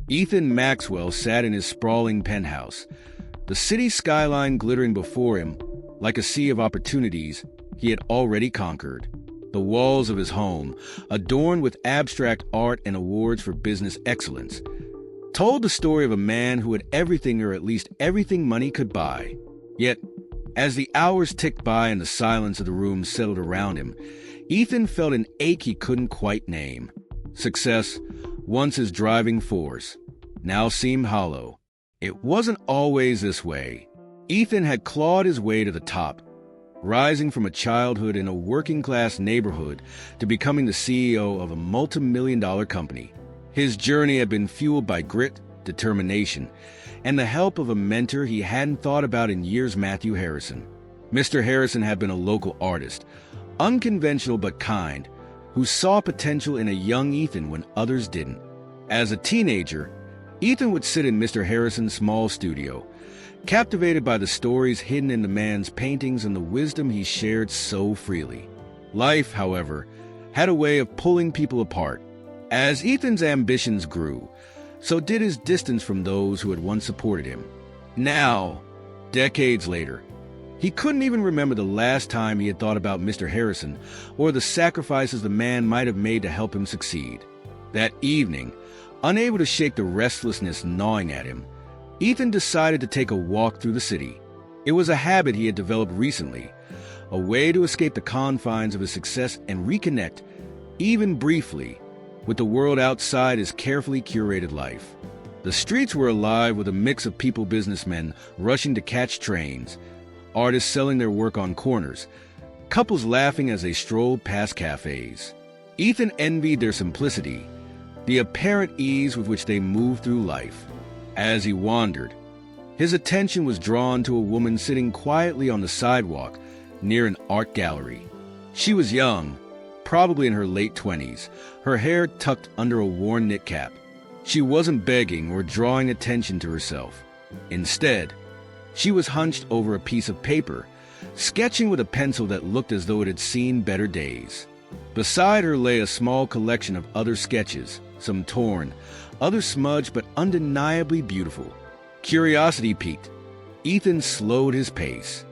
Ethan Maxwell sat in his sprawling penthouse, the city skyline glittering before him like a sea of opportunities he had already conquered. The walls of his home, adorned with abstract art and awards for business excellence, told the story of a man who had everything, or at least everything money could buy. Yet, as the hours ticked by and the silence of the room settled around him, Ethan felt an ache he couldn't quite name. Success, once his driving force, now seemed hollow. It wasn't always this way. Ethan had clawed his way to the top, rising from a childhood in a working-class neighborhood to becoming the CEO of a multi-million-dollar company. His journey had been fueled by grit, determination, and the help of a mentor he hadn't thought about in years, Matthew Harrison. Mr. Harrison had been a local artist, unconventional but kind, who saw potential in a young Ethan when others didn't. As a teenager, Ethan would sit in Mr. Harrison's small studio, captivated by the stories hidden in the man's paintings and the wisdom he shared so freely. Life, however, had a way of pulling people apart. As Ethan's ambitions grew, so did his distance from those who had once supported him. Now, decades later, he couldn't even remember the last time he had thought about Mr. Harrison or the sacrifices the man might have made to help him succeed. That evening, unable to shake the restlessness gnawing at him, Ethan decided to take a walk through the city. It was a habit he had developed recently, a way to escape the confines of his success and reconnect, even briefly, with the world outside his carefully curated life. The streets were alive with a mix of people, businessmen rushing to catch trains, artists selling their work on corners, couples laughing as they strolled past cafes. Ethan envied their simplicity, the apparent ease with which they moved through life. As he wandered, his attention was drawn to a woman sitting quietly on the sidewalk near an art gallery. She was young, probably in her late 20s, her hair tucked under a worn knit cap. She wasn't begging or drawing attention to herself. Instead, she was hunched over a piece of paper, sketching with a pencil that looked as though it had seen better days. Beside her lay a small collection of other sketches, some torn, others smudged but undeniably beautiful. Curiosity piqued. Ethan slowed his pace.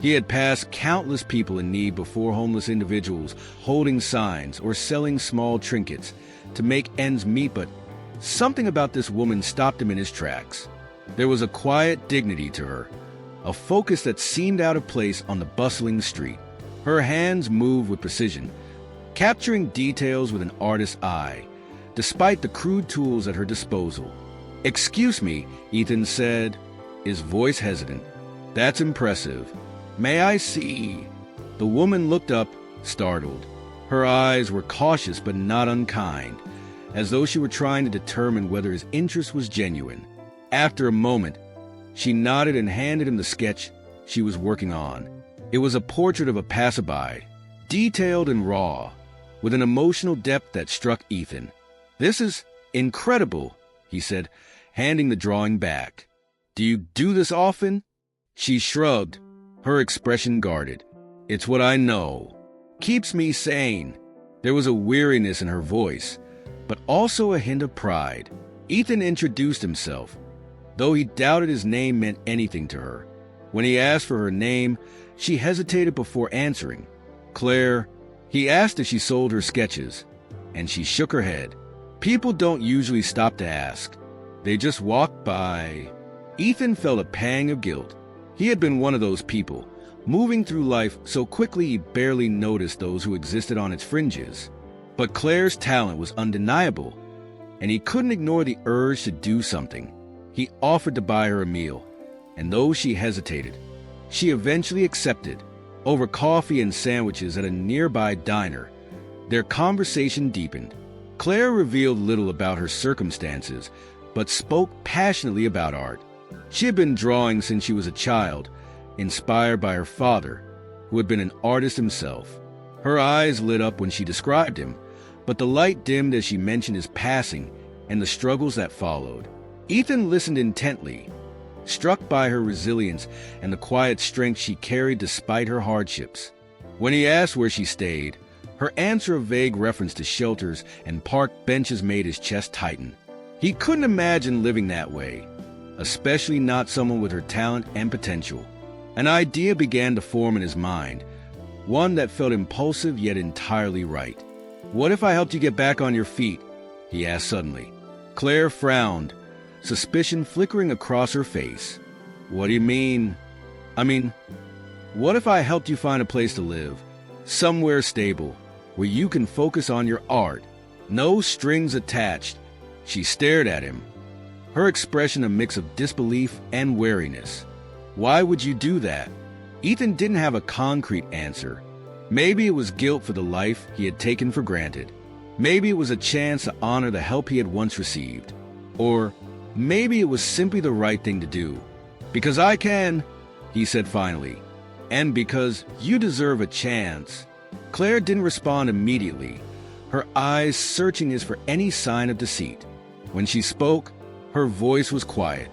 He had passed countless people in need before, homeless individuals holding signs or selling small trinkets to make ends meet, but something about this woman stopped him in his tracks. There was a quiet dignity to her, a focus that seemed out of place on the bustling street. Her hands moved with precision, capturing details with an artist's eye, despite the crude tools at her disposal. "Excuse me," Ethan said, his voice hesitant. "That's impressive. May I see?" The woman looked up, startled. Her eyes were cautious but not unkind, as though she were trying to determine whether his interest was genuine. After a moment, she nodded and handed him the sketch she was working on. It was a portrait of a passerby, detailed and raw, with an emotional depth that struck Ethan. "This is incredible," he said, handing the drawing back. "Do you do this often?" She shrugged, her expression guarded. "It's what I know. Keeps me sane." There was a weariness in her voice, but also a hint of pride. Ethan introduced himself, though he doubted his name meant anything to her. When he asked for her name, she hesitated before answering. "Claire." He asked if she sold her sketches, and she shook her head. People don't usually stop to ask. They just walk by. Ethan felt a pang of guilt. He had been one of those people, moving through life so quickly he barely noticed those who existed on its fringes. But Claire's talent was undeniable, and he couldn't ignore the urge to do something. He offered to buy her a meal, and though she hesitated, she eventually accepted. Over coffee and sandwiches at a nearby diner, their conversation deepened. Claire revealed little about her circumstances, but spoke passionately about art. She had been drawing since she was a child, inspired by her father, who had been an artist himself. Her eyes lit up when she described him, but the light dimmed as she mentioned his passing and the struggles that followed. Ethan listened intently, struck by her resilience and the quiet strength she carried despite her hardships. When he asked where she stayed, her answer of vague reference to shelters and park benches made his chest tighten. He couldn't imagine living that way, especially not someone with her talent and potential. An idea began to form in his mind, one that felt impulsive yet entirely right. "What if I helped you get back on your feet?" he asked suddenly. Claire frowned, suspicion flickering across her face. "What do you mean?" What if I helped you find a place to live, somewhere stable, where you can focus on your art, no strings attached?" She stared at him, her expression a mix of disbelief and wariness. Why would you do that? Ethan didn't have a concrete answer. Maybe it was guilt for the life he had taken for granted. Maybe it was a chance to honor the help he had once received. Or maybe it was simply the right thing to do. "Because I can," he said finally. "And because you deserve a chance." Claire didn't respond immediately, her eyes searching his for any sign of deceit. When she spoke, her voice was quiet.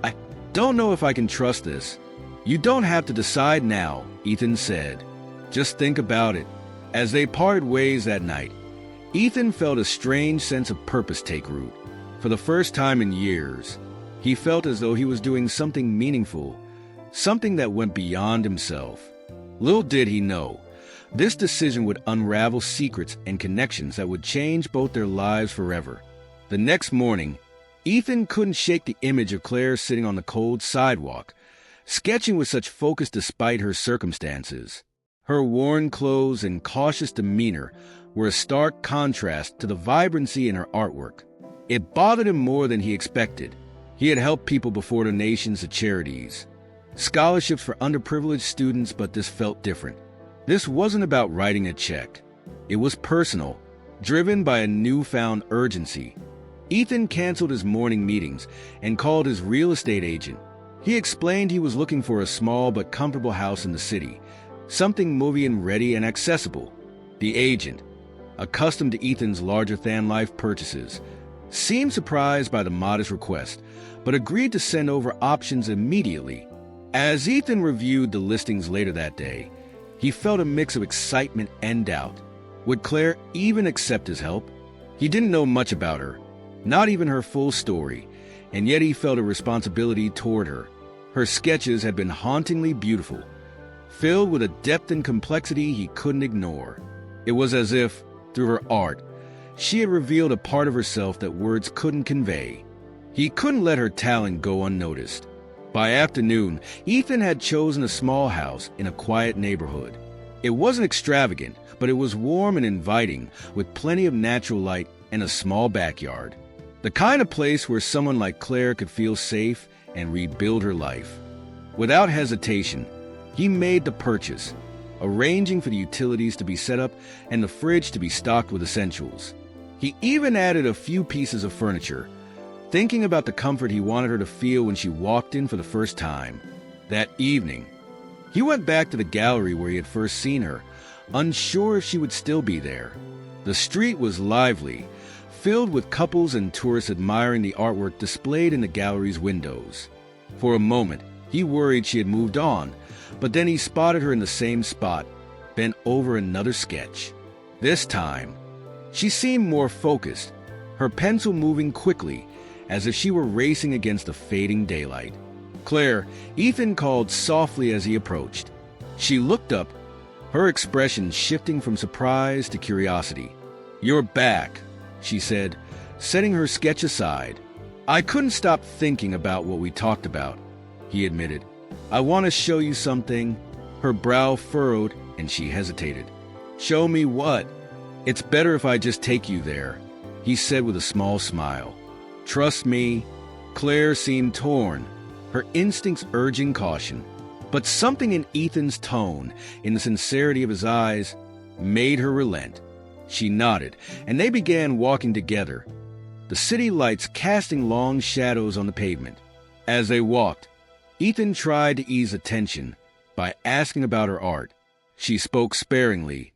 "I don't know if I can trust this." "You don't have to decide now," Ethan said. "Just think about it." As they parted ways that night, Ethan felt a strange sense of purpose take root. For the first time in years, he felt as though he was doing something meaningful, something that went beyond himself. Little did he know, this decision would unravel secrets and connections that would change both their lives forever. The next morning, Ethan couldn't shake the image of Claire sitting on the cold sidewalk, sketching with such focus despite her circumstances. Her worn clothes and cautious demeanor were a stark contrast to the vibrancy in her artwork. It bothered him more than he expected. He had helped people before donations to charities, scholarships for underprivileged students, but this felt different. This wasn't about writing a check. It was personal, driven by a newfound urgency. Ethan canceled his morning meetings and called his real estate agent. He explained he was looking for a small but comfortable house in the city, something move-in ready and accessible. The agent, accustomed to Ethan's larger-than-life purchases, seemed surprised by the modest request, but agreed to send over options immediately. As Ethan reviewed the listings later that day, he felt a mix of excitement and doubt. Would Claire even accept his help? He didn't know much about her, not even her full story, and yet he felt a responsibility toward her. Her sketches had been hauntingly beautiful, filled with a depth and complexity he couldn't ignore. It was as if, through her art, she had revealed a part of herself that words couldn't convey. He couldn't let her talent go unnoticed. By afternoon, Ethan had chosen a small house in a quiet neighborhood. It wasn't extravagant, but it was warm and inviting, with plenty of natural light and a small backyard. The kind of place where someone like Claire could feel safe and rebuild her life. Without hesitation, he made the purchase, arranging for the utilities to be set up and the fridge to be stocked with essentials. He even added a few pieces of furniture, thinking about the comfort he wanted her to feel when she walked in for the first time. That evening, he went back to the gallery where he had first seen her, unsure if she would still be there. The street was lively, filled with couples and tourists admiring the artwork displayed in the gallery's windows. For a moment, he worried she had moved on, but then he spotted her in the same spot, bent over another sketch. This time, she seemed more focused, her pencil moving quickly, as if she were racing against the fading daylight. "Claire," Ethan called softly as he approached. She looked up, her expression shifting from surprise to curiosity. "You're back," she said, setting her sketch aside. "I couldn't stop thinking about what we talked about," he admitted. "I want to show you something." Her brow furrowed and she hesitated. "Show me what?" "It's better if I just take you there," he said with a small smile. "Trust me." Claire seemed torn, her instincts urging caution. But something in Ethan's tone, in the sincerity of his eyes, made her relent. She nodded, and they began walking together, the city lights casting long shadows on the pavement. As they walked, Ethan tried to ease the tension by asking about her art. She spoke sparingly,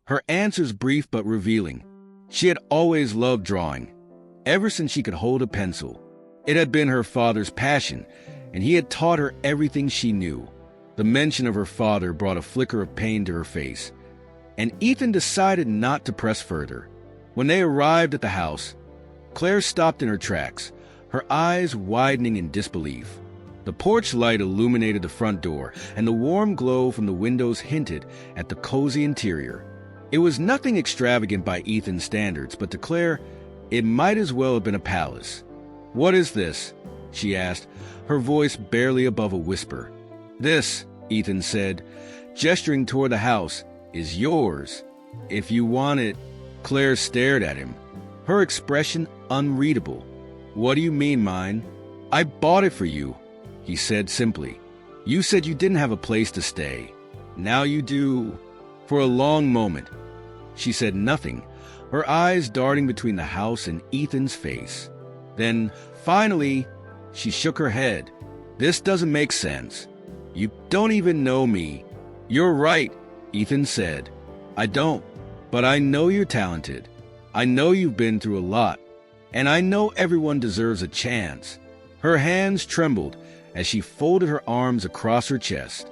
her answers brief but revealing. She had always loved drawing, ever since she could hold a pencil. It had been her father's passion, and he had taught her everything she knew. The mention of her father brought a flicker of pain to her face, and Ethan decided not to press further. When they arrived at the house, Claire stopped in her tracks, her eyes widening in disbelief. The porch light illuminated the front door, and the warm glow from the windows hinted at the cozy interior. It was nothing extravagant by Ethan's standards, but to Claire, it might as well have been a palace. "What is this?" she asked, her voice barely above a whisper. "This," Ethan said, gesturing toward the house, "is yours. If you want it." Claire stared at him, her expression unreadable. "What do you mean, mine?" "I bought it for you," he said simply. "You said you didn't have a place to stay. Now you do." For a long moment, she said nothing, her eyes darting between the house and Ethan's face. Then, finally, she shook her head. "This doesn't make sense. You don't even know me." "You're right," Ethan said. "I don't, but I know you're talented. I know you've been through a lot, and I know everyone deserves a chance." Her hands trembled as she folded her arms across her chest.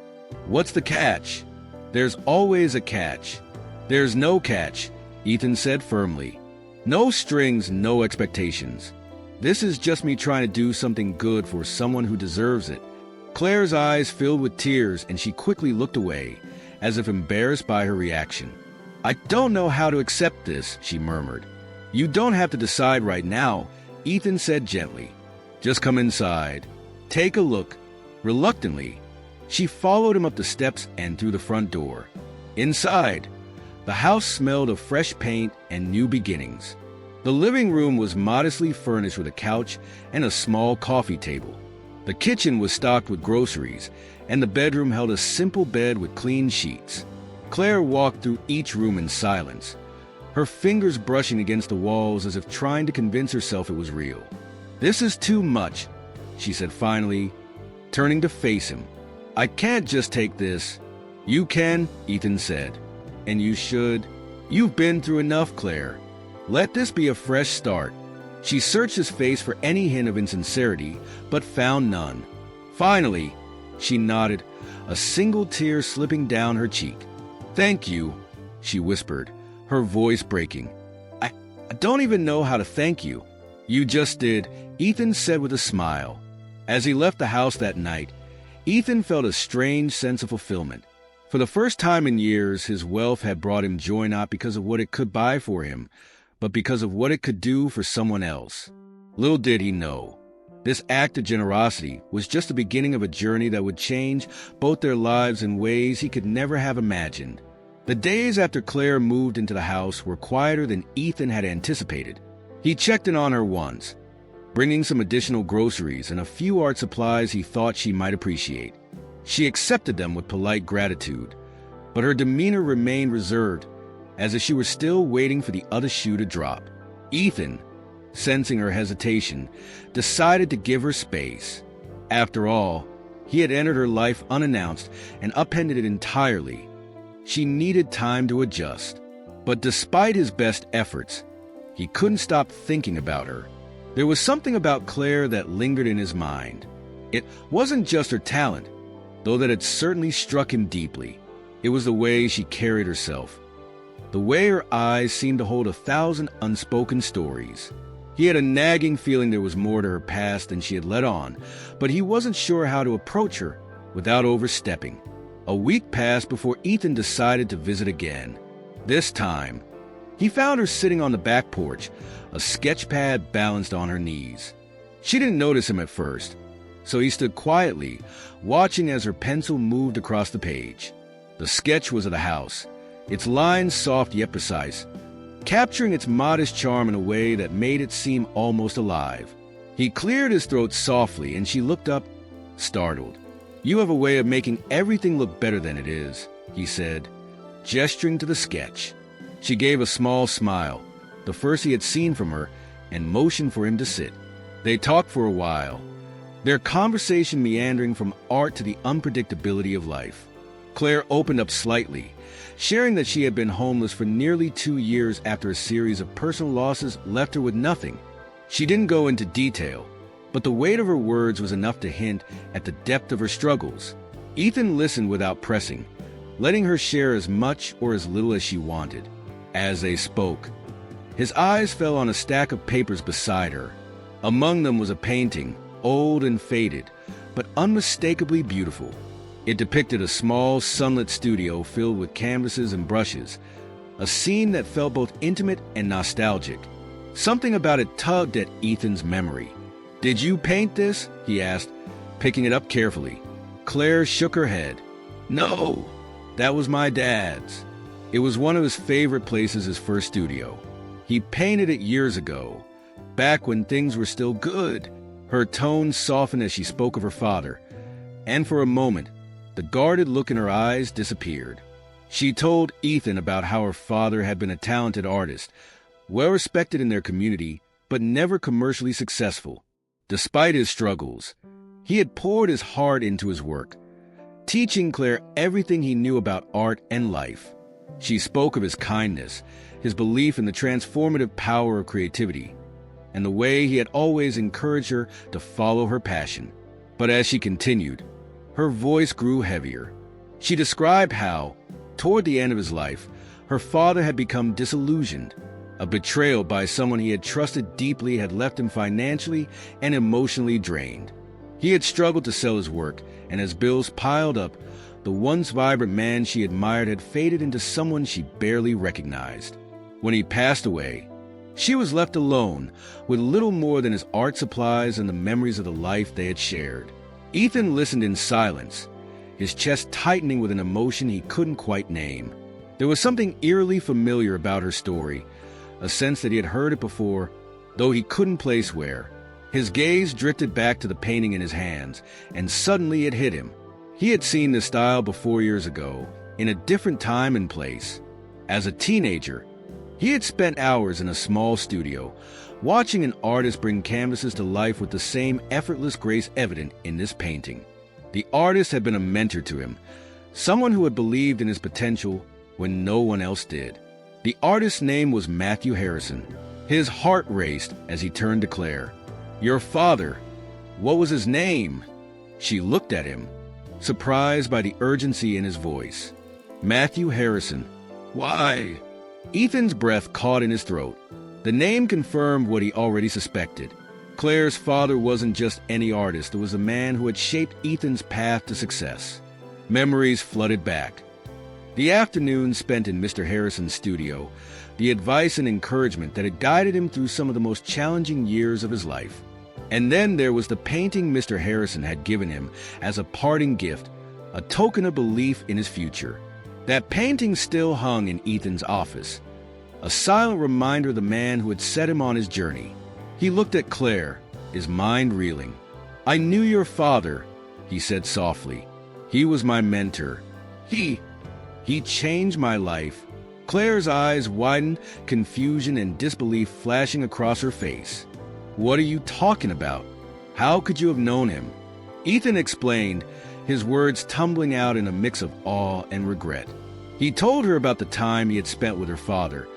"What's the catch?" "There's always a catch." "There's no catch," Ethan said firmly. "No strings, no expectations. This is just me trying to do something good for someone who deserves it." Claire's eyes filled with tears, and she quickly looked away, as if embarrassed by her reaction. "I don't know how to accept this," she murmured. "You don't have to decide right now," Ethan said gently. "Just come inside. Take a look." Reluctantly, she followed him up the steps and through the front door. Inside, the house smelled of fresh paint and new beginnings. The living room was modestly furnished with a couch and a small coffee table. The kitchen was stocked with groceries, and the bedroom held a simple bed with clean sheets. Claire walked through each room in silence, her fingers brushing against the walls as if trying to convince herself it was real. "This is too much," she said finally, turning to face him. "I can't just take this." "You can," Ethan said. "And you should. You've been through enough, Claire. Let this be a fresh start." She searched his face for any hint of insincerity, but found none. Finally, she nodded, a single tear slipping down her cheek. "Thank you," she whispered, her voice breaking. I don't even know how to thank you." "You just did," Ethan said with a smile. As he left the house that night, Ethan felt a strange sense of fulfillment. For the first time in years, his wealth had brought him joy not because of what it could buy for him, but because of what it could do for someone else. Little did he know, this act of generosity was just the beginning of a journey that would change both their lives in ways he could never have imagined. The days after Claire moved into the house were quieter than Ethan had anticipated. He checked in on her once, bringing some additional groceries and a few art supplies he thought she might appreciate. She accepted them with polite gratitude, but her demeanor remained reserved, as if she were still waiting for the other shoe to drop. Ethan, sensing her hesitation, decided to give her space. After all, he had entered her life unannounced and upended it entirely. She needed time to adjust. But despite his best efforts, he couldn't stop thinking about her. There was something about Claire that lingered in his mind. It wasn't just her talent, though that had certainly struck him deeply. It was the way she carried herself, the way her eyes seemed to hold 1,000 unspoken stories. He had a nagging feeling there was more to her past than she had let on, but he wasn't sure how to approach her without overstepping. A week passed before Ethan decided to visit again. This time, he found her sitting on the back porch, a sketch pad balanced on her knees. She didn't notice him at first, so he stood quietly, watching as her pencil moved across the page. The sketch was of the house, its lines soft yet precise, capturing its modest charm in a way that made it seem almost alive. He cleared his throat softly, and she looked up, startled. "You have a way of making everything look better than it is," he said, gesturing to the sketch. She gave a small smile, the first he had seen from her, and motioned for him to sit. They talked for a while, their conversation meandering from art to the unpredictability of life. Claire opened up slightly, sharing that she had been homeless for nearly 2 years after a series of personal losses left her with nothing. She didn't go into detail, but the weight of her words was enough to hint at the depth of her struggles. Ethan listened without pressing, letting her share as much or as little as she wanted. As they spoke, His eyes fell on a stack of papers beside her. Among them was a painting, old and faded, but unmistakably beautiful. It depicted a small, sunlit studio filled with canvases and brushes, a scene that felt both intimate and nostalgic. Something about it tugged at Ethan's memory. "Did you paint this?" he asked, picking it up carefully. Claire shook her head. "No, that was my dad's. It was one of his favorite places, his first studio. He painted it years ago, back when things were still good." Her tone softened as she spoke of her father, and for a moment, the guarded look in her eyes disappeared. She told Ethan about how her father had been a talented artist, well-respected in their community, but never commercially successful. Despite his struggles, he had poured his heart into his work, teaching Claire everything he knew about art and life. She spoke of his kindness, his belief in the transformative power of creativity, and the way he had always encouraged her to follow her passion. But as she continued, her voice grew heavier. She described how, toward the end of his life, her father had become disillusioned. A betrayal by someone he had trusted deeply had left him financially and emotionally drained. He had struggled to sell his work, and as bills piled up, the once vibrant man she admired had faded into someone she barely recognized. When he passed away, she was left alone with little more than his art supplies and the memories of the life they had shared. Ethan listened in silence, his chest tightening with an emotion he couldn't quite name. There was something eerily familiar about her story, a sense that he had heard it before, though he couldn't place where. His gaze drifted back to the painting in his hands, and suddenly it hit him. He had seen this style before years ago, in a different time and place. As a teenager, he had spent hours in a small studio, watching an artist bring canvases to life with the same effortless grace evident in this painting. The artist had been a mentor to him, someone who had believed in his potential when no one else did. The artist's name was Matthew Harrison. His heart raced as he turned to Claire. "Your father, what was his name?" She looked at him, surprised by the urgency in his voice. "Matthew Harrison." "Why?" Ethan's breath caught in his throat. The name confirmed what he already suspected. Claire's father wasn't just any artist, it was a man who had shaped Ethan's path to success. Memories flooded back. The afternoon spent in Mr. Harrison's studio, the advice and encouragement that had guided him through some of the most challenging years of his life. And then there was the painting Mr. Harrison had given him as a parting gift, a token of belief in his future. That painting still hung in Ethan's office, a silent reminder of the man who had set him on his journey. He looked at Claire, his mind reeling. "I knew your father," he said softly. "He was my mentor. He changed my life." Claire's eyes widened, confusion and disbelief flashing across her face. "What are you talking about? How could you have known him?" Ethan explained, his words tumbling out in a mix of awe and regret. He told her about the time he had spent with her father,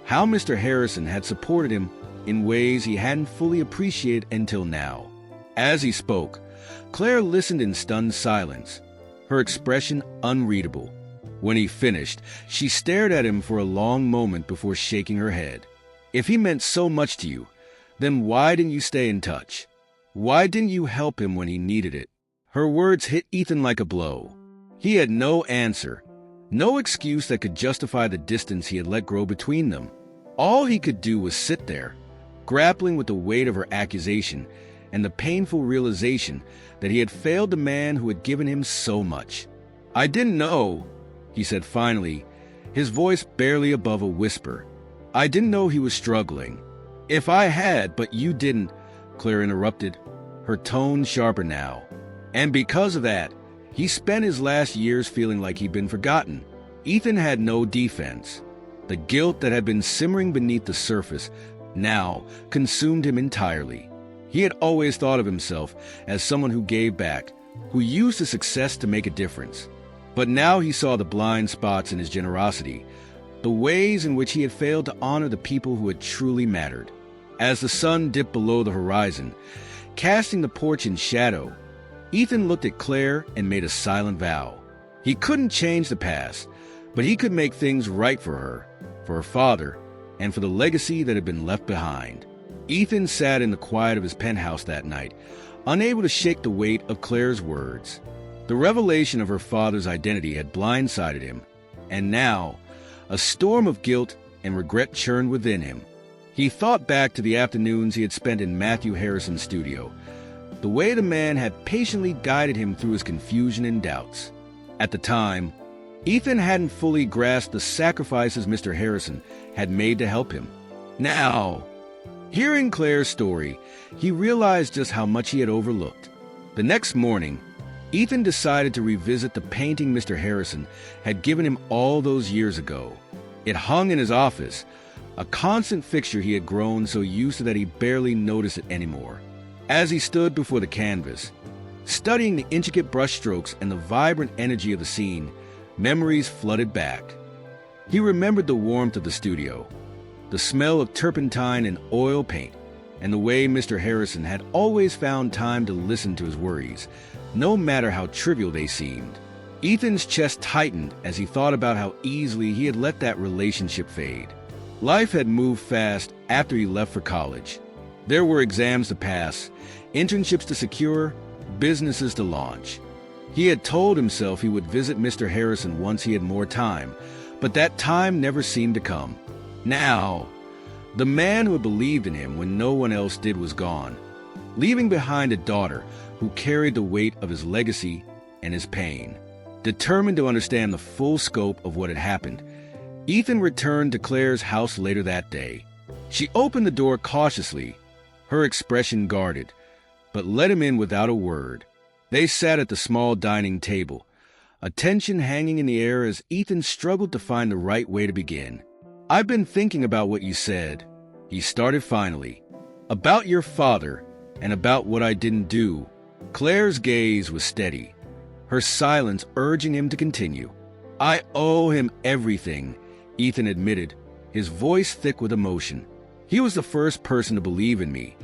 how Mr. Harrison had supported him in ways he hadn't fully appreciated until now. As he spoke, Claire listened in stunned silence, her expression unreadable. When he finished, she stared at him for a long moment before shaking her head. "If he meant so much to you, then why didn't you stay in touch? Why didn't you help him when he needed it?" Her words hit Ethan like a blow. He had no answer, no excuse that could justify the distance he had let grow between them. All he could do was sit there, grappling with the weight of her accusation and the painful realization that he had failed the man who had given him so much. "I didn't know," he said finally, his voice barely above a whisper. "I didn't know he was struggling." "If I had, but you didn't," Claire interrupted, her tone sharper now. "And because of that, he spent his last years feeling like he'd been forgotten." Ethan had no defense. The guilt that had been simmering beneath the surface now consumed him entirely. He had always thought of himself as someone who gave back, who used his success to make a difference. But now he saw the blind spots in his generosity, the ways in which he had failed to honor the people who had truly mattered. As the sun dipped below the horizon, casting the porch in shadow, Ethan looked at Claire and made a silent vow. He couldn't change the past, but he could make things right for her father, and for the legacy that had been left behind. Ethan sat in the quiet of his penthouse that night, unable to shake the weight of Claire's words. The revelation of her father's identity had blindsided him, and now a storm of guilt and regret churned within him. He thought back to the afternoons he had spent in Matthew Harrison's studio, the way the man had patiently guided him through his confusion and doubts. At the time, Ethan hadn't fully grasped the sacrifices Mr. Harrison had made to help him. Now, hearing Claire's story, he realized just how much he had overlooked. The next morning, Ethan decided to revisit the painting Mr. Harrison had given him all those years ago. It hung in his office, a constant fixture he had grown so used to that he barely noticed it anymore. As he stood before the canvas, studying the intricate brushstrokes and the vibrant energy of the scene, memories flooded back. He remembered the warmth of the studio, the smell of turpentine and oil paint, and the way Mr. Harrison had always found time to listen to his worries, no matter how trivial they seemed. Ethan's chest tightened as he thought about how easily he had let that relationship fade. Life had moved fast after he left for college. There were exams to pass, internships to secure, businesses to launch. He had told himself he would visit Mr. Harrison once he had more time, but that time never seemed to come. Now, the man who had believed in him when no one else did was gone, leaving behind a daughter who carried the weight of his legacy and his pain. Determined to understand the full scope of what had happened, Ethan returned to Claire's house later that day. She opened the door cautiously, her expression guarded, but let him in without a word. They sat at the small dining table, a tension hanging in the air as Ethan struggled to find the right way to begin. "I've been thinking about what you said," he started finally, "about your father and about what I didn't do." Claire's gaze was steady, her silence urging him to continue. "I owe him everything," Ethan admitted, his voice thick with emotion. "He was the first person to believe in me,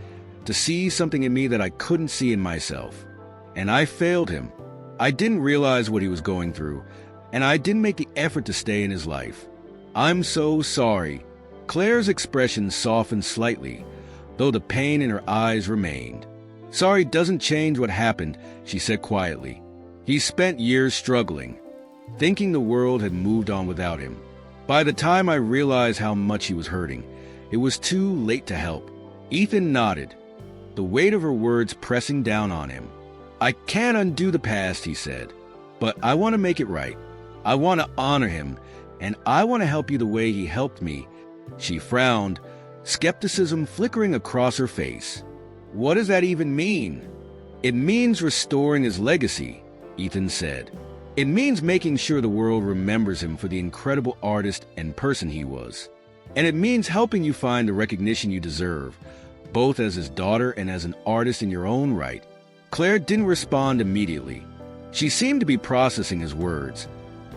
to see something in me that I couldn't see in myself. And I failed him. I didn't realize what he was going through, and I didn't make the effort to stay in his life. I'm so sorry." Claire's expression softened slightly, though the pain in her eyes remained. "Sorry doesn't change what happened," she said quietly. "He spent years struggling, thinking the world had moved on without him. By the time I realized how much he was hurting, it was too late to help." Ethan nodded, the weight of her words pressing down on him. "I can't undo the past," he said, "but I want to make it right. I want to honor him, and I want to help you the way he helped me." She frowned, skepticism flickering across her face. "What does that even mean?" "It means restoring his legacy," Ethan said. "It means making sure the world remembers him for the incredible artist and person he was. And it means helping you find the recognition you deserve, both as his daughter and as an artist in your own right." Claire didn't respond immediately. She seemed to be processing his words,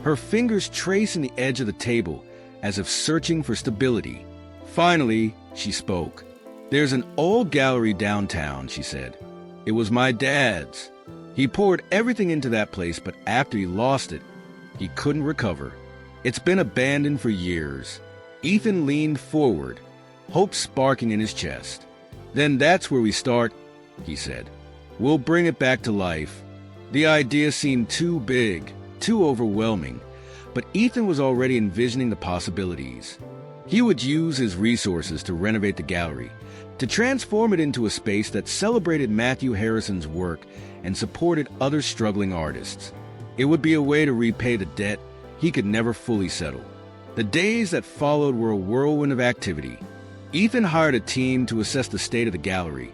her fingers tracing the edge of the table as if searching for stability. Finally, she spoke. "There's an old gallery downtown," she said. "It was my dad's. He poured everything into that place, but after he lost it, he couldn't recover. It's been abandoned for years." Ethan leaned forward, hope sparking in his chest. "Then that's where we start," he said. "We'll bring it back to life." The idea seemed too big, too overwhelming, but Ethan was already envisioning the possibilities. He would use his resources to renovate the gallery, to transform it into a space that celebrated Matthew Harrison's work and supported other struggling artists. It would be a way to repay the debt he could never fully settle. The days that followed were a whirlwind of activity. Ethan hired a team to assess the state of the gallery,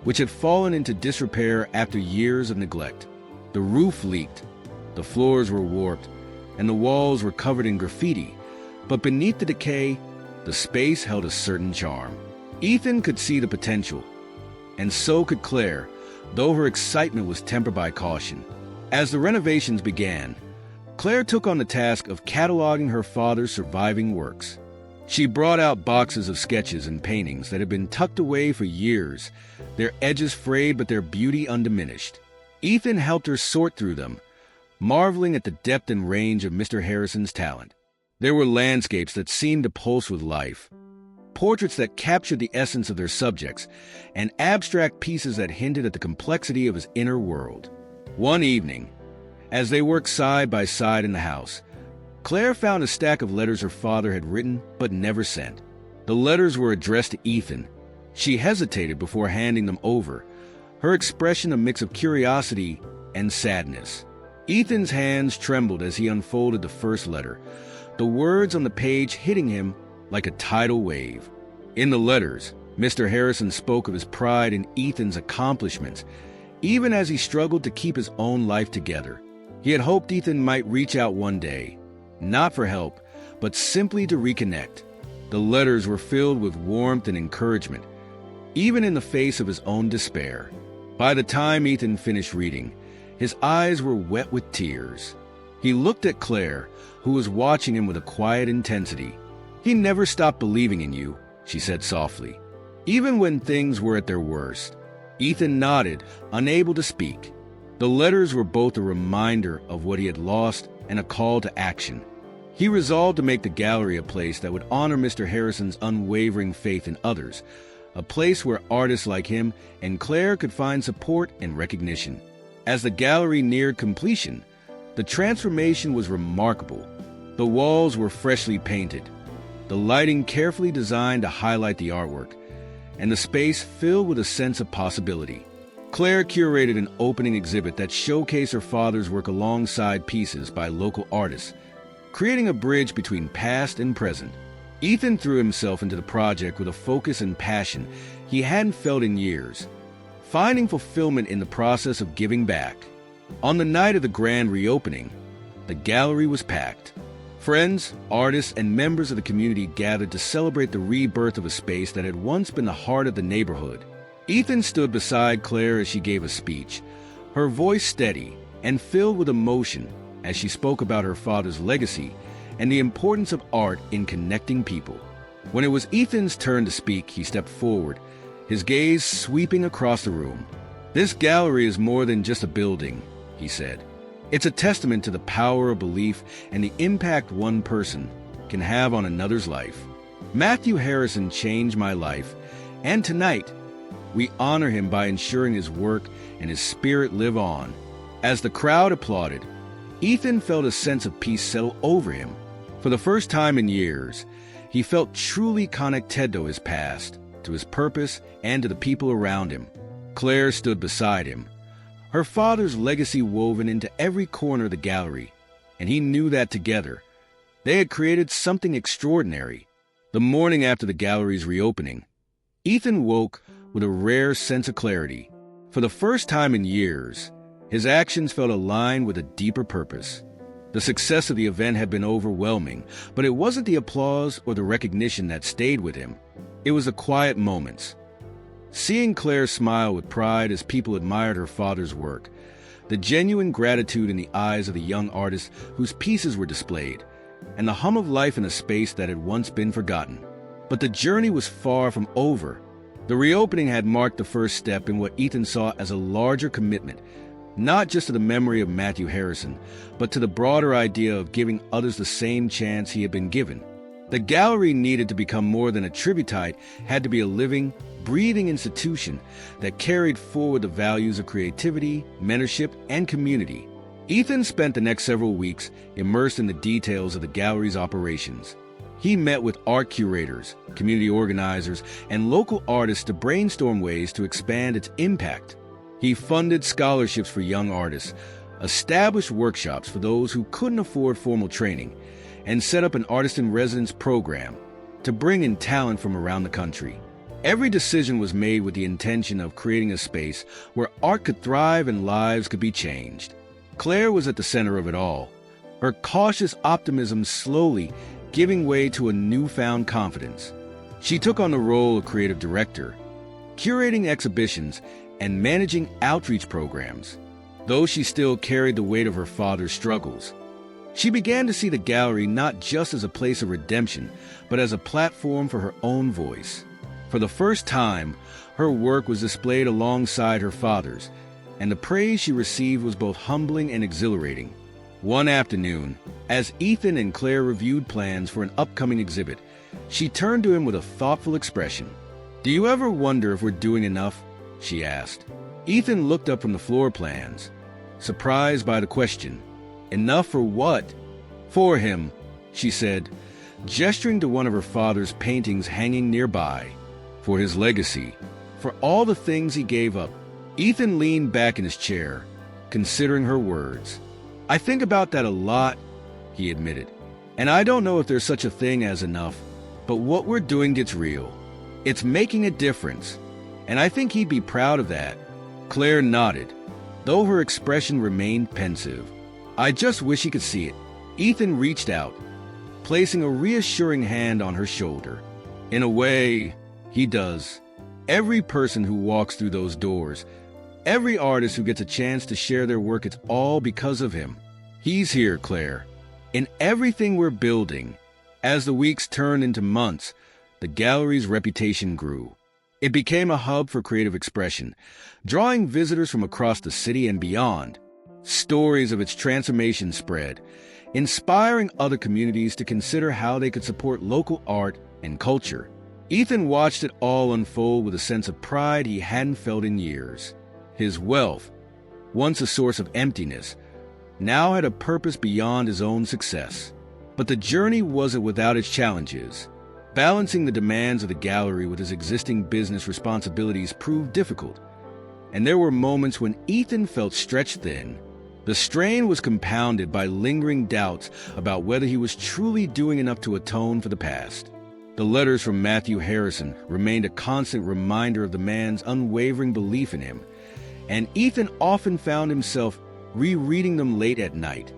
which had fallen into disrepair after years of neglect. The roof leaked, the floors were warped, and the walls were covered in graffiti, but beneath the decay, the space held a certain charm. Ethan could see the potential, and so could Claire, though her excitement was tempered by caution. As the renovations began, Claire took on the task of cataloging her father's surviving works. She brought out boxes of sketches and paintings that had been tucked away for years, their edges frayed but their beauty undiminished. Ethan helped her sort through them, marveling at the depth and range of Mr. Harrison's talent. There were landscapes that seemed to pulse with life, portraits that captured the essence of their subjects, and abstract pieces that hinted at the complexity of his inner world. One evening, as they worked side by side in the house, Claire found a stack of letters her father had written but never sent. The letters were addressed to Ethan. She hesitated before handing them over, her expression a mix of curiosity and sadness. Ethan's hands trembled as he unfolded the first letter, the words on the page hitting him like a tidal wave. In the letters, Mr. Harrison spoke of his pride in Ethan's accomplishments, even as he struggled to keep his own life together. He had hoped Ethan might reach out one day, not for help, but simply to reconnect. The letters were filled with warmth and encouragement, even in the face of his own despair. By the time Ethan finished reading, his eyes were wet with tears. He looked at Claire, who was watching him with a quiet intensity. "He never stopped believing in you," she said softly, "even when things were at their worst." Ethan nodded, unable to speak. The letters were both a reminder of what he had lost and a call to action. He resolved to make the gallery a place that would honor Mr. Harrison's unwavering faith in others, a place where artists like him and Claire could find support and recognition. As the gallery neared completion, the transformation was remarkable. The walls were freshly painted, the lighting carefully designed to highlight the artwork, and the space filled with a sense of possibility. Claire curated an opening exhibit that showcased her father's work alongside pieces by local artists, creating a bridge between past and present. Ethan threw himself into the project with a focus and passion he hadn't felt in years, finding fulfillment in the process of giving back. On the night of the grand reopening, the gallery was packed. Friends, artists, and members of the community gathered to celebrate the rebirth of a space that had once been the heart of the neighborhood. Ethan stood beside Claire as she gave a speech, her voice steady and filled with emotion as she spoke about her father's legacy and the importance of art in connecting people. When it was Ethan's turn to speak, he stepped forward, his gaze sweeping across the room. "This gallery is more than just a building," he said. "It's a testament to the power of belief and the impact one person can have on another's life. Matthew Harrison changed my life, and tonight, we honor him by ensuring his work and his spirit live on." As the crowd applauded, Ethan felt a sense of peace settle over him. For the first time in years, he felt truly connected to his past, to his purpose, and to the people around him. Claire stood beside him, her father's legacy woven into every corner of the gallery, and he knew that together, they had created something extraordinary. The morning after the gallery's reopening, Ethan woke with a rare sense of clarity. For the first time in years, his actions felt aligned with a deeper purpose. The success of the event had been overwhelming, but it wasn't the applause or the recognition that stayed with him. It was the quiet moments. Seeing Claire smile with pride as people admired her father's work, the genuine gratitude in the eyes of the young artist whose pieces were displayed, and the hum of life in a space that had once been forgotten. But the journey was far from over. The reopening had marked the first step in what Ethan saw as a larger commitment, not just to the memory of Matthew Harrison, but to the broader idea of giving others the same chance he had been given. The gallery needed to become more than a tributite, had to be a living, breathing institution that carried forward the values of creativity, mentorship, and community. Ethan spent the next several weeks immersed in the details of the gallery's operations. He met with art curators, community organizers, and local artists to brainstorm ways to expand its impact. He funded scholarships for young artists, established workshops for those who couldn't afford formal training, and set up an artist-in-residence program to bring in talent from around the country. Every decision was made with the intention of creating a space where art could thrive and lives could be changed. Claire was at the center of it all, her cautious optimism slowly giving way to a newfound confidence. She took on the role of creative director, curating exhibitions and managing outreach programs. Though she still carried the weight of her father's struggles, she began to see the gallery not just as a place of redemption, but as a platform for her own voice. For the first time, her work was displayed alongside her father's, and the praise she received was both humbling and exhilarating. One afternoon, as Ethan and Claire reviewed plans for an upcoming exhibit, She turned to him with a thoughtful expression. "Do you ever wonder if we're doing enough?" she asked. Ethan looked up from the floor plans, surprised by the question. "Enough for what?" "For him," she said, gesturing to one of her father's paintings hanging nearby. "For his legacy, for all the things he gave up." Ethan leaned back in his chair, considering her words. "I think about that a lot," he admitted. "And I don't know if there's such a thing as enough, but what we're doing gets real. It's making a difference, and I think he'd be proud of that." Claire nodded, though her expression remained pensive. "I just wish he could see it." Ethan reached out, placing a reassuring hand on her shoulder. "In a way, he does. Every person who walks through those doors, every artist who gets a chance to share their work, it's all because of him. He's here, Claire, in everything we're building." As the weeks turned into months, the gallery's reputation grew. It became a hub for creative expression, drawing visitors from across the city and beyond. Stories of its transformation spread, inspiring other communities to consider how they could support local art and culture. Ethan watched it all unfold with a sense of pride he hadn't felt in years. His wealth, once a source of emptiness, now had a purpose beyond his own success. But the journey wasn't without its challenges. Balancing the demands of the gallery with his existing business responsibilities proved difficult, and there were moments when Ethan felt stretched thin. The strain was compounded by lingering doubts about whether he was truly doing enough to atone for the past. The letters from Matthew Harrison remained a constant reminder of the man's unwavering belief in him, and Ethan often found himself rereading them late at night,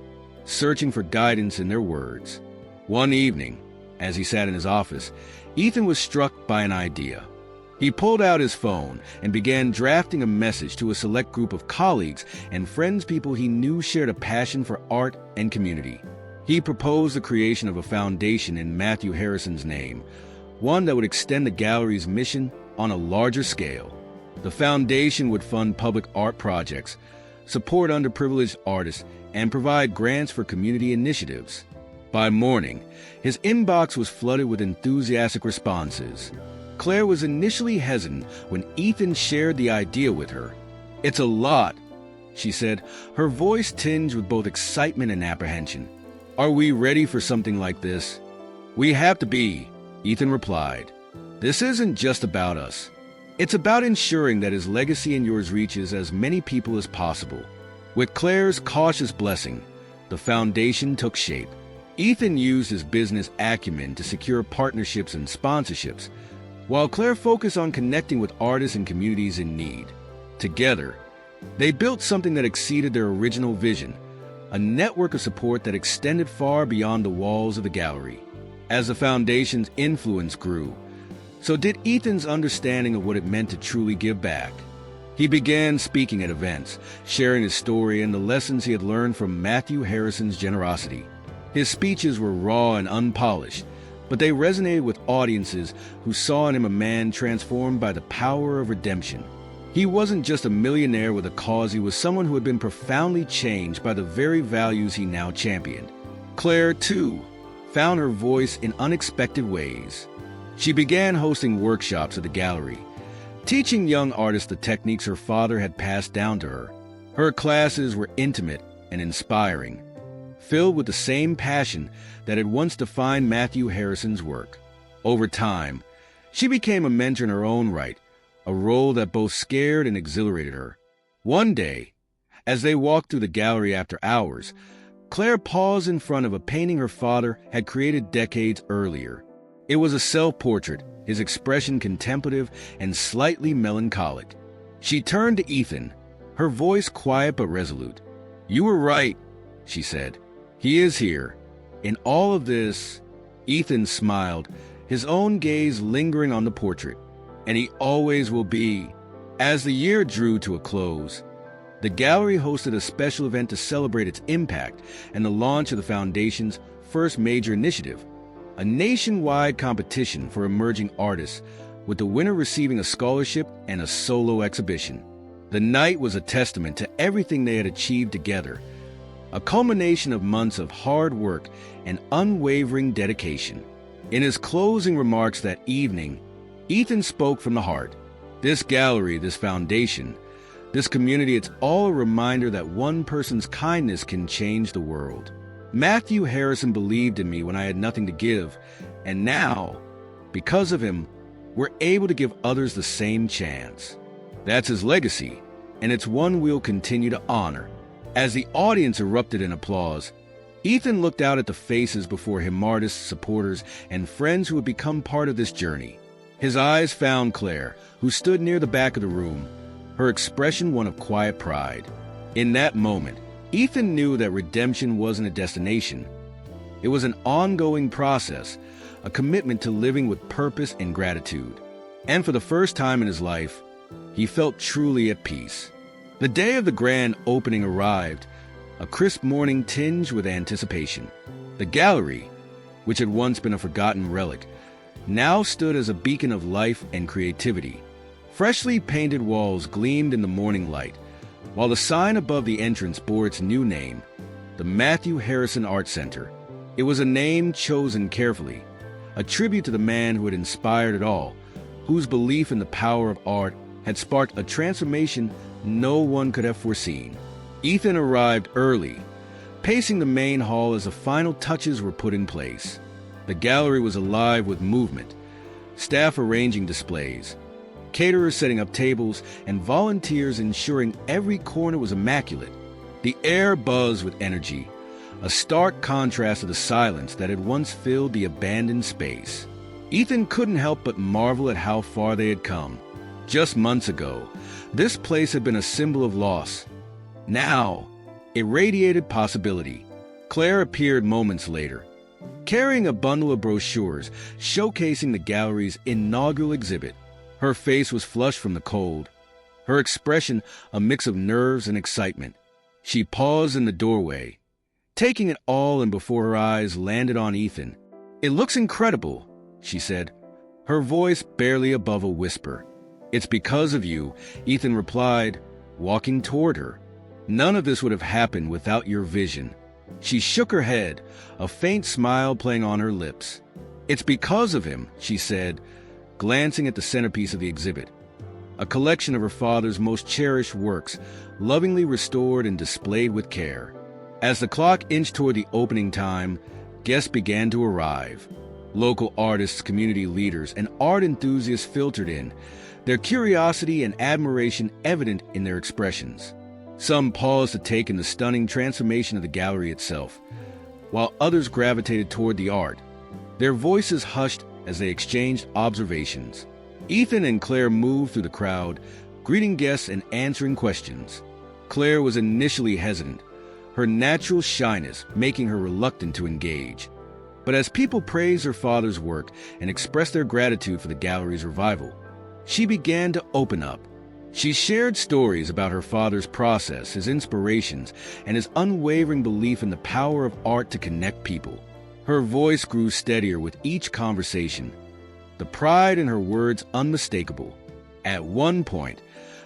searching for guidance in their words. One evening, as he sat in his office, Ethan was struck by an idea. He pulled out his phone and began drafting a message to a select group of colleagues and friends, people he knew shared a passion for art and community. He proposed the creation of a foundation in Matthew Harrison's name, one that would extend the gallery's mission on a larger scale. The foundation would fund public art projects, support underprivileged artists, and provide grants for community initiatives. By morning, his inbox was flooded with enthusiastic responses. Claire was initially hesitant when Ethan shared the idea with her. "It's a lot," she said, her voice tinged with both excitement and apprehension. "Are we ready for something like this?" "We have to be," Ethan replied. "This isn't just about us. It's about ensuring that his legacy and yours reaches as many people as possible." With Claire's cautious blessing, the foundation took shape. Ethan used his business acumen to secure partnerships and sponsorships, while Claire focused on connecting with artists and communities in need. Together, they built something that exceeded their original vision, a network of support that extended far beyond the walls of the gallery. As the foundation's influence grew, so did Ethan's understanding of what it meant to truly give back. He began speaking at events, sharing his story and the lessons he had learned from Matthew Harrison's generosity. His speeches were raw and unpolished, but they resonated with audiences who saw in him a man transformed by the power of redemption. He wasn't just a millionaire with a cause, he was someone who had been profoundly changed by the very values he now championed. Claire, too, found her voice in unexpected ways. She began hosting workshops at the gallery, teaching young artists the techniques her father had passed down to her. Her classes were intimate and inspiring, filled with the same passion that had once defined Matthew Harrison's work. Over time, she became a mentor in her own right, a role that both scared and exhilarated her. One day, as they walked through the gallery after hours, Claire paused in front of a painting her father had created decades earlier. It was a self-portrait, his expression contemplative and slightly melancholic. She turned to Ethan, her voice quiet but resolute. "You were right," she said. "He is here. In all of this," Ethan smiled, his own gaze lingering on the portrait. "And he always will be." As the year drew to a close, the gallery hosted a special event to celebrate its impact and the launch of the foundation's first major initiative, a nationwide competition for emerging artists, with the winner receiving a scholarship and a solo exhibition. The night was a testament to everything they had achieved together, a culmination of months of hard work and unwavering dedication. In his closing remarks that evening, Ethan spoke from the heart. This gallery, this foundation, this community, it's all a reminder that one person's kindness can change the world. Matthew Harrison believed in me when I had nothing to give, and now, because of him, we're able to give others the same chance. That's his legacy, and it's one we'll continue to honor. As the audience erupted in applause, Ethan looked out at the faces before him, artists, supporters, and friends who had become part of this journey. His eyes found Claire, who stood near the back of the room, her expression one of quiet pride. In that moment, Ethan knew that redemption wasn't a destination. It was an ongoing process, a commitment to living with purpose and gratitude. And for the first time in his life, he felt truly at peace. The day of the grand opening arrived, a crisp morning tinged with anticipation. The gallery, which had once been a forgotten relic, now stood as a beacon of life and creativity. Freshly painted walls gleamed in the morning light, while the sign above the entrance bore its new name, the Matthew Harrison Art Center. It was a name chosen carefully, a tribute to the man who had inspired it all, whose belief in the power of art had sparked a transformation no one could have foreseen. Ethan arrived early, pacing the main hall as the final touches were put in place. The gallery was alive with movement, staff arranging displays, caterers setting up tables, and volunteers ensuring every corner was immaculate. The air buzzed with energy, a stark contrast to the silence that had once filled the abandoned space. Ethan couldn't help but marvel at how far they had come. Just months ago, this place had been a symbol of loss. Now, it radiated possibility. Claire appeared moments later, carrying a bundle of brochures showcasing the gallery's inaugural exhibit. Her face was flushed from the cold, her expression a mix of nerves and excitement. She paused in the doorway, taking it all in before her eyes landed on Ethan. "It looks incredible," she said, her voice barely above a whisper. "It's because of you," Ethan replied, walking toward her. "None of this would have happened without your vision." She shook her head, a faint smile playing on her lips. "It's because of him," she said, glancing at the centerpiece of the exhibit, a collection of her father's most cherished works, lovingly restored and displayed with care. As the clock inched toward the opening time, guests began to arrive. Local artists, community leaders, and art enthusiasts filtered in, their curiosity and admiration evident in their expressions. Some paused to take in the stunning transformation of the gallery itself, while others gravitated toward the art, their voices hushed as they exchanged observations. Ethan and Claire moved through the crowd, greeting guests and answering questions. Claire was initially hesitant, her natural shyness making her reluctant to engage. But as people praised her father's work and expressed their gratitude for the gallery's revival, she began to open up. She shared stories about her father's process, his inspirations, and his unwavering belief in the power of art to connect people. Her voice grew steadier with each conversation, the pride in her words unmistakable. At one point,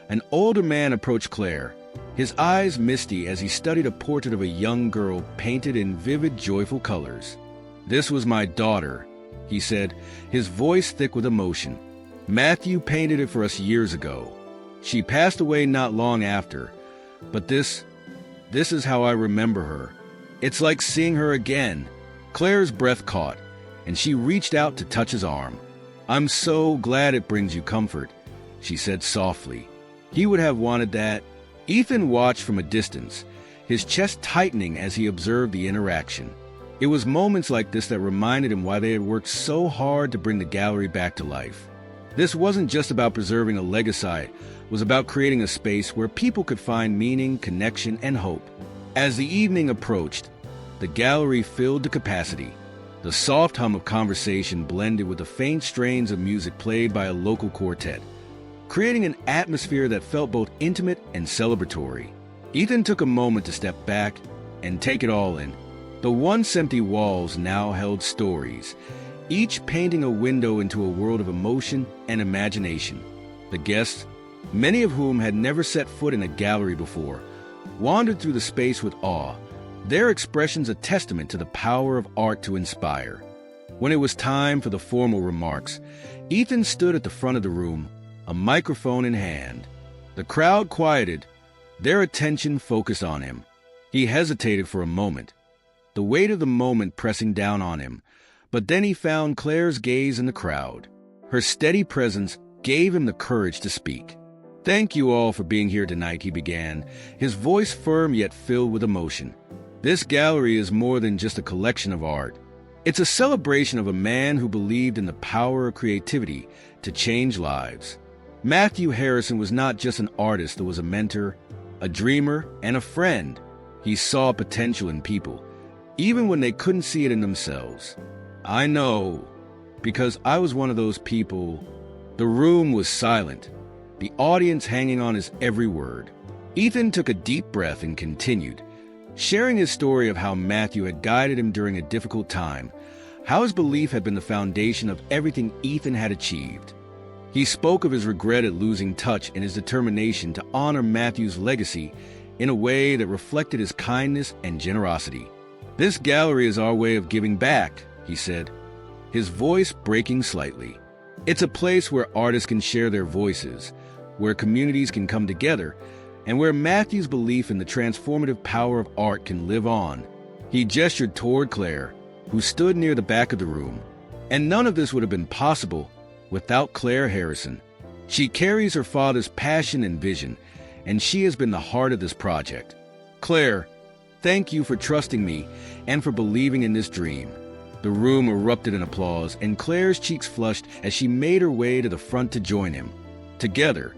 an older man approached Claire, his eyes misty as he studied a portrait of a young girl painted in vivid, joyful colors. "This was my daughter," he said, his voice thick with emotion. "Matthew painted it for us years ago. She passed away not long after, but this is how I remember her. It's like seeing her again." Claire's breath caught, and she reached out to touch his arm. "I'm so glad it brings you comfort," she said softly. He would have wanted that. Ethan watched from a distance, his chest tightening as he observed the interaction. It was moments like this that reminded him why they had worked so hard to bring the gallery back to life. This wasn't just about preserving a legacy, it was about creating a space where people could find meaning, connection, and hope. As the evening approached, the gallery filled to capacity. The soft hum of conversation blended with the faint strains of music played by a local quartet, creating an atmosphere that felt both intimate and celebratory. Ethan took a moment to step back and take it all in. The once empty walls now held stories, each painting a window into a world of emotion and imagination. The guests, many of whom had never set foot in a gallery before, wandered through the space with awe, their expressions a testament to the power of art to inspire. When it was time for the formal remarks, Ethan stood at the front of the room, a microphone in hand. The crowd quieted, their attention focused on him. He hesitated for a moment, the weight of the moment pressing down on him, but then he found Claire's gaze in the crowd. Her steady presence gave him the courage to speak. "Thank you all for being here tonight," he began, his voice firm yet filled with emotion. "This gallery is more than just a collection of art. It's a celebration of a man who believed in the power of creativity to change lives. Matthew Harrison was not just an artist, but was a mentor, a dreamer, and a friend. He saw potential in people, even when they couldn't see it in themselves. I know, because I was one of those people." The room was silent, the audience hanging on his every word. Ethan took a deep breath and continued, sharing his story of how Matthew had guided him during a difficult time, how his belief had been the foundation of everything Ethan had achieved. He spoke of his regret at losing touch and his determination to honor Matthew's legacy in a way that reflected his kindness and generosity. "This gallery is our way of giving back," he said, his voice breaking slightly. "It's a place where artists can share their voices, where communities can come together, and where Matthew's belief in the transformative power of art can live on." He gestured toward Claire, who stood near the back of the room. "And none of this would have been possible without Claire Harrison. She carries her father's passion and vision, and she has been the heart of this project. Claire, thank you for trusting me and for believing in this dream." The room erupted in applause, and Claire's cheeks flushed as she made her way to the front to join him. Together,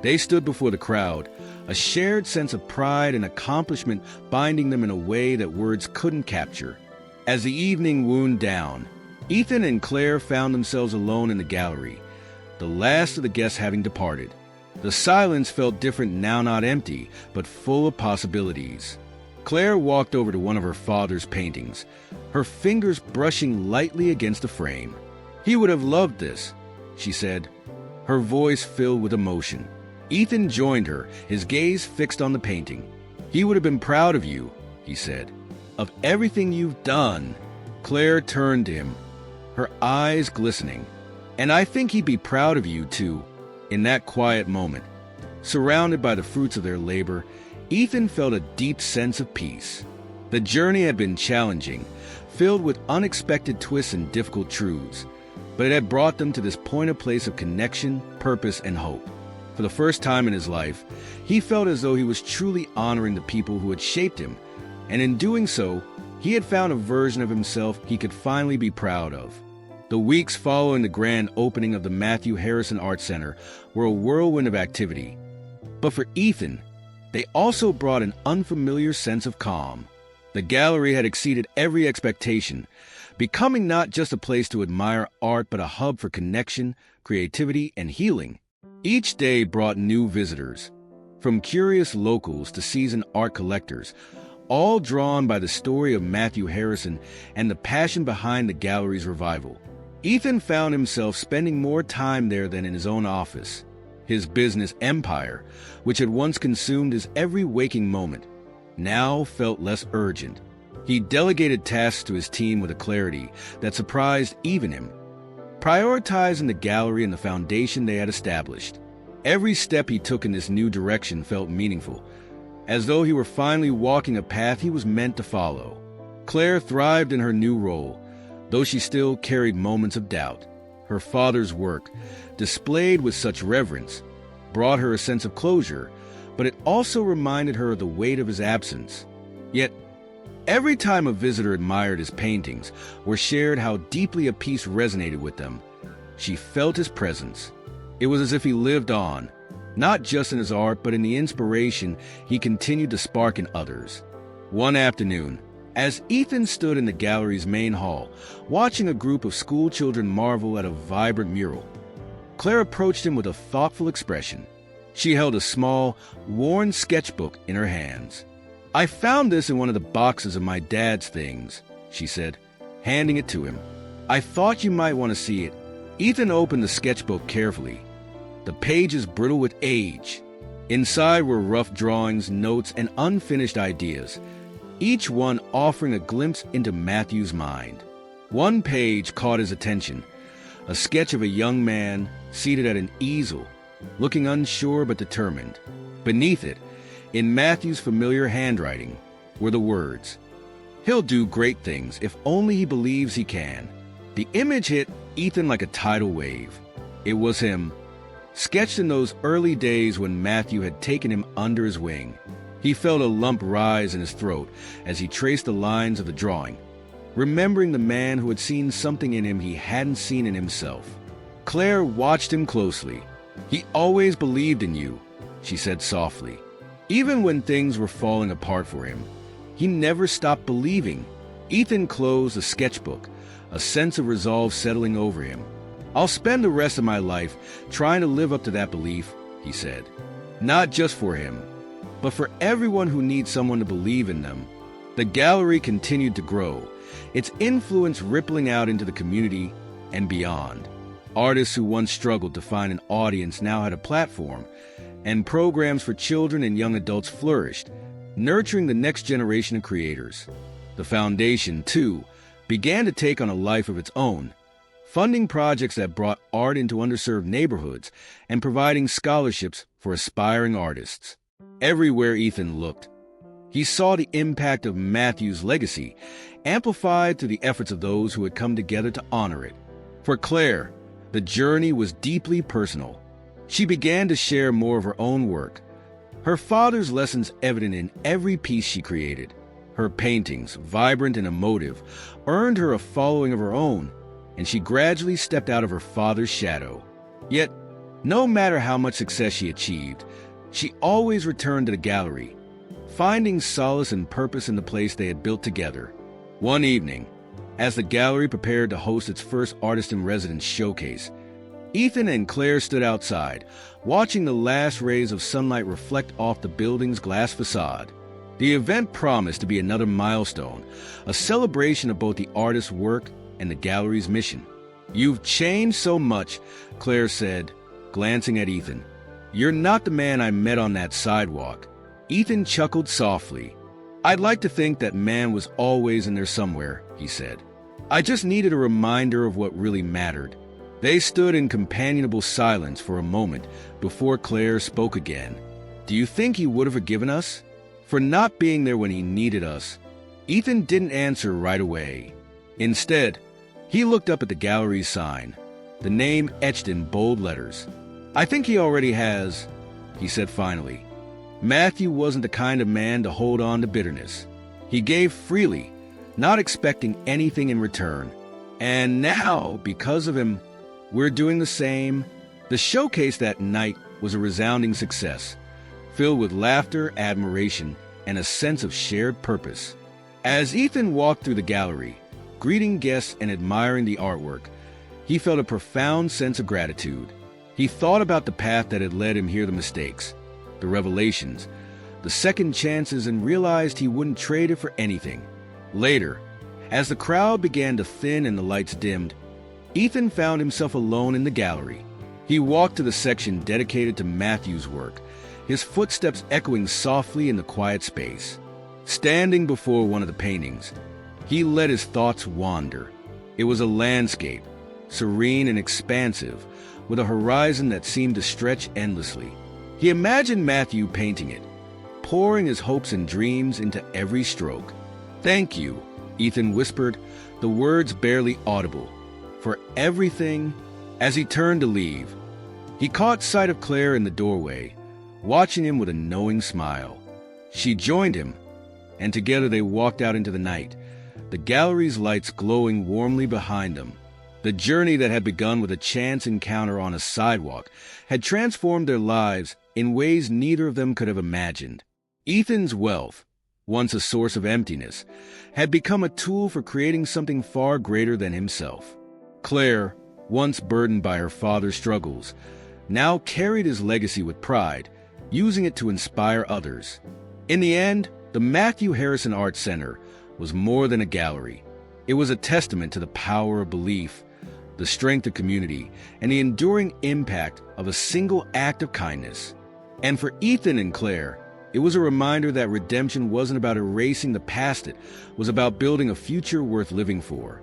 they stood before the crowd, a shared sense of pride and accomplishment binding them in a way that words couldn't capture. As the evening wound down, Ethan and Claire found themselves alone in the gallery, the last of the guests having departed. The silence felt different now, not empty, but full of possibilities. Claire walked over to one of her father's paintings, her fingers brushing lightly against the frame. "He would have loved this," she said, her voice filled with emotion. Ethan joined her, his gaze fixed on the painting. "He would have been proud of you," he said, "of everything you've done." Claire turned to him, her eyes glistening. "And I think he'd be proud of you, too." In that quiet moment, surrounded by the fruits of their labor, Ethan felt a deep sense of peace. The journey had been challenging, filled with unexpected twists and difficult truths, but it had brought them to this point of place of connection, purpose, and hope. For the first time in his life, he felt as though he was truly honoring the people who had shaped him, and in doing so, he had found a version of himself he could finally be proud of. The weeks following the grand opening of the Matthew Harrison Art Center were a whirlwind of activity. But for Ethan, they also brought an unfamiliar sense of calm. The gallery had exceeded every expectation, becoming not just a place to admire art but a hub for connection, creativity, and healing. Each day brought new visitors, from curious locals to seasoned art collectors, all drawn by the story of Matthew Harrison and the passion behind the gallery's revival. Ethan found himself spending more time there than in his own office. His business empire, which had once consumed his every waking moment, now felt less urgent. He delegated tasks to his team with a clarity that surprised even him, prioritizing the gallery and the foundation they had established. Every step he took in this new direction felt meaningful, as though he were finally walking a path he was meant to follow. Claire thrived in her new role, though she still carried moments of doubt. Her father's work, displayed with such reverence, brought her a sense of closure, but it also reminded her of the weight of his absence. Yet, every time a visitor admired his paintings or shared how deeply a piece resonated with them, she felt his presence. It was as if he lived on, not just in his art, but in the inspiration he continued to spark in others. One afternoon, as Ethan stood in the gallery's main hall, watching a group of school children marvel at a vibrant mural, Claire approached him with a thoughtful expression. She held a small, worn sketchbook in her hands. "I found this in one of the boxes of my dad's things," she said, handing it to him. "I thought you might want to see it." Ethan opened the sketchbook carefully, the pages brittle with age. Inside were rough drawings, notes, and unfinished ideas, each one offering a glimpse into Matthew's mind. One page caught his attention, a sketch of a young man seated at an easel, looking unsure but determined. Beneath it, in Matthew's familiar handwriting, were the words, "He'll do great things if only he believes he can." The image hit Ethan like a tidal wave. It was him, sketched in those early days when Matthew had taken him under his wing. He felt a lump rise in his throat as he traced the lines of the drawing, remembering the man who had seen something in him he hadn't seen in himself. Claire watched him closely. "He always believed in you," she said softly. Even when things were falling apart for him, he never stopped believing. Ethan closed the sketchbook, a sense of resolve settling over him. "I'll spend the rest of my life trying to live up to that belief," he said. Not just for him, but for everyone who needs someone to believe in them. The gallery continued to grow, its influence rippling out into the community and beyond. Artists who once struggled to find an audience now had a platform, and programs for children and young adults flourished, nurturing the next generation of creators. The foundation, too, began to take on a life of its own, funding projects that brought art into underserved neighborhoods and providing scholarships for aspiring artists. Everywhere Ethan looked, he saw the impact of Matthew's legacy, amplified through the efforts of those who had come together to honor it. For Claire, the journey was deeply personal. She began to share more of her own work, her father's lessons evident in every piece she created. Her paintings, vibrant and emotive, earned her a following of her own, and she gradually stepped out of her father's shadow. Yet, no matter how much success she achieved, she always returned to the gallery, finding solace and purpose in the place they had built together. One evening, as the gallery prepared to host its first artist-in-residence showcase, Ethan and Claire stood outside, watching the last rays of sunlight reflect off the building's glass facade. The event promised to be another milestone, a celebration of both the artist's work and the gallery's mission. "You've changed so much," Claire said, glancing at Ethan. "You're not the man I met on that sidewalk." Ethan chuckled softly. "I'd like to think that man was always in there somewhere," he said. "I just needed a reminder of what really mattered." They stood in companionable silence for a moment before Claire spoke again. "Do you think he would have forgiven us for not being there when he needed us?" Ethan didn't answer right away. Instead, he looked up at the gallery's sign, the name etched in bold letters. "I think he already has," he said finally. Matthew wasn't the kind of man to hold on to bitterness. He gave freely, not expecting anything in return. And now, because of him, we're doing the same. The showcase that night was a resounding success, filled with laughter, admiration, and a sense of shared purpose. As Ethan walked through the gallery, greeting guests and admiring the artwork, he felt a profound sense of gratitude. He thought about the path that had led him here, the mistakes, the revelations, the second chances, and realized he wouldn't trade it for anything. Later, as the crowd began to thin and the lights dimmed, Ethan found himself alone in the gallery. He walked to the section dedicated to Matthew's work, his footsteps echoing softly in the quiet space. Standing before one of the paintings, he let his thoughts wander. It was a landscape, serene and expansive, with a horizon that seemed to stretch endlessly. He imagined Matthew painting it, pouring his hopes and dreams into every stroke. "Thank you," Ethan whispered, the words barely audible, "for everything." As he turned to leave, he caught sight of Claire in the doorway, watching him with a knowing smile. She joined him, and together they walked out into the night, the gallery's lights glowing warmly behind them. The journey that had begun with a chance encounter on a sidewalk had transformed their lives in ways neither of them could have imagined. Ethan's wealth, once a source of emptiness, had become a tool for creating something far greater than himself. Claire, once burdened by her father's struggles, now carried his legacy with pride, using it to inspire others. In the end, the Matthew Harrison Art Center was more than a gallery. It was a testament to the power of belief, the strength of community, and the enduring impact of a single act of kindness. And for Ethan and Claire, it was a reminder that redemption wasn't about erasing the past, it was about building a future worth living for.